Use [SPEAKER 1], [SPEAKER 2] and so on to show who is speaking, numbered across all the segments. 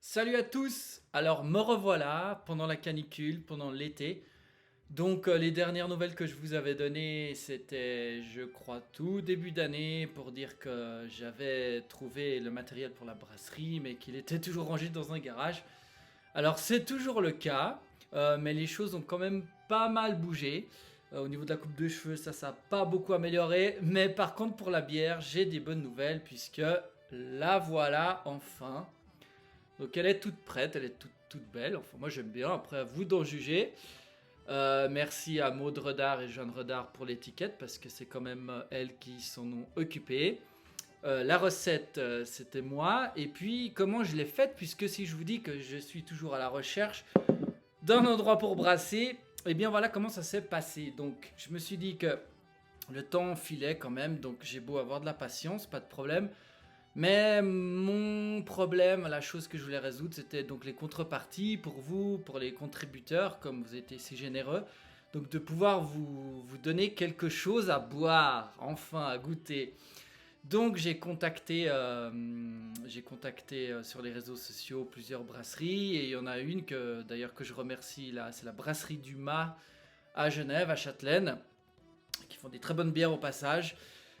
[SPEAKER 1] Salut à tous! Alors me revoilà pendant la canicule, pendant l'été. Donc les dernières nouvelles que je vous avais données, c'était je crois tout début d'année pour dire que j'avais trouvé le matériel pour la brasserie mais qu'il était toujours rangé dans un garage. Alors c'est toujours le cas, mais les choses ont quand même pas mal bougé. Au niveau de la coupe de cheveux, ça a pas beaucoup amélioré. Mais par contre pour la bière, j'ai des bonnes nouvelles puisque la voilà enfin. Donc elle est toute prête, elle est toute belle. Enfin moi j'aime bien, après à vous d'en juger. Merci à Maud Redard et Jeanne Redard pour l'étiquette parce que c'est quand même elles qui s'en ont occupées. La recette c'était moi. Et puis comment je l'ai faite, puisque si je vous dis que je suis toujours à la recherche d'un endroit pour brasser, et bien voilà comment ça s'est passé. Donc je me suis dit que le temps filait quand même, donc j'ai beau avoir de la patience, pas de problème. Mais mon problème, la chose que je voulais résoudre, c'était donc les contreparties pour vous, pour les contributeurs, comme vous étiez si généreux. Donc de pouvoir vous donner quelque chose à boire, enfin à goûter. Donc j'ai contacté sur les réseaux sociaux plusieurs brasseries et il y en a une que d'ailleurs que je remercie là, c'est la brasserie du Mât à Genève, à Châtelaine, qui font des très bonnes bières au passage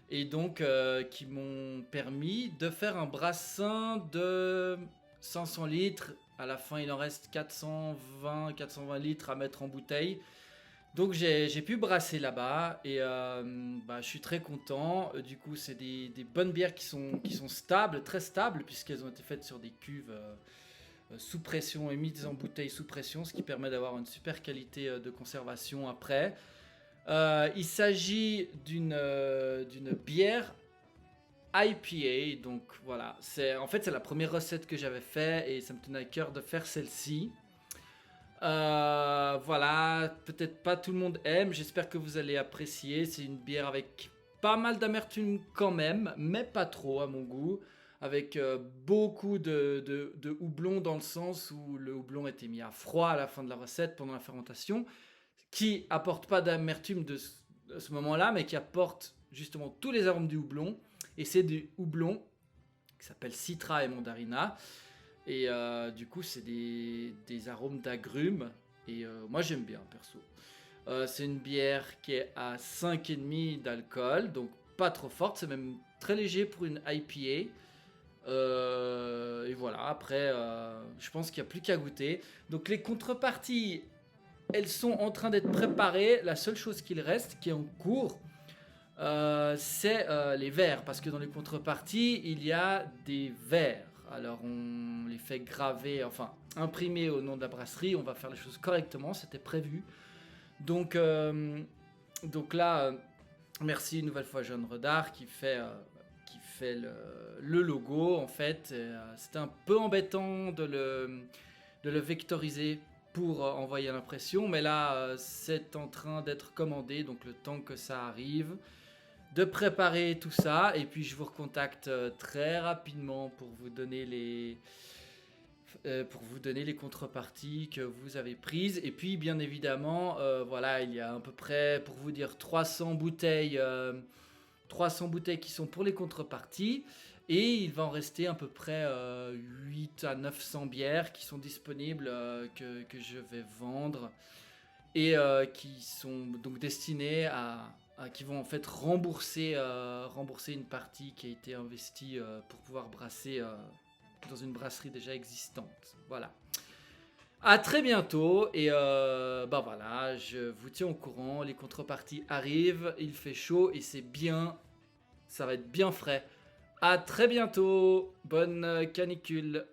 [SPEAKER 1] et donc qui m'ont permis de faire un brassin de 500 litres. À la fin, il en reste 420 litres à mettre en bouteille. Donc j'ai pu brasser là-bas et je suis très content. Du coup, c'est des bonnes bières qui sont stables, très stables, puisqu'elles ont été faites sur des cuves sous pression et mises en bouteille sous pression, ce qui permet d'avoir une super qualité de conservation après. Il s'agit d'une bière IPA, donc voilà. En fait, c'est la première recette que j'avais fait et ça me tenait à cœur de faire celle-ci. Voilà, peut-être pas tout le monde aime, j'espère que vous allez apprécier. C'est une bière avec pas mal d'amertume quand même, mais pas trop à mon goût. Avec beaucoup de houblon dans le sens où le houblon était mis à froid à la fin de la recette pendant la fermentation, qui apporte pas d'amertume de ce moment-là, mais qui apporte justement tous les arômes du houblon. Et c'est du houblon qui s'appelle Citra et Mandarina. Et du coup, c'est des arômes d'agrumes. Et moi, j'aime bien, perso. C'est une bière qui est à 5,5 d'alcool, donc pas trop forte. C'est même très léger pour une IPA. Et voilà, après, je pense qu'il n'y a plus qu'à goûter. Donc les contreparties, elles sont en train d'être préparées. La seule chose qu'il reste, qui est en cours, c'est les verres. Parce que dans les contreparties, il y a des verres. Alors on les fait graver, enfin imprimer au nom de la brasserie. On va faire les choses correctement, c'était prévu. Donc, donc là, merci une nouvelle fois Jeanne Redard qui fait le logo en fait. C'était un peu embêtant de le vectoriser pour envoyer l'impression, mais là c'est en train d'être commandé, donc le temps que ça arrive, de préparer tout ça, et puis je vous recontacte très rapidement pour vous donner les contreparties que vous avez prises. Et puis bien évidemment, voilà, il y a à peu près, pour vous dire, 300 bouteilles qui sont pour les contreparties. Et il va en rester à peu près 8 à 900 bières qui sont disponibles, que je vais vendre. Et qui sont donc destinées qui vont en fait rembourser une partie qui a été investie pour pouvoir brasser dans une brasserie déjà existante. Voilà. À très bientôt et voilà, je vous tiens au courant. Les contreparties arrivent, il fait chaud et c'est bien, ça va être bien frais. À très bientôt, bonne canicule.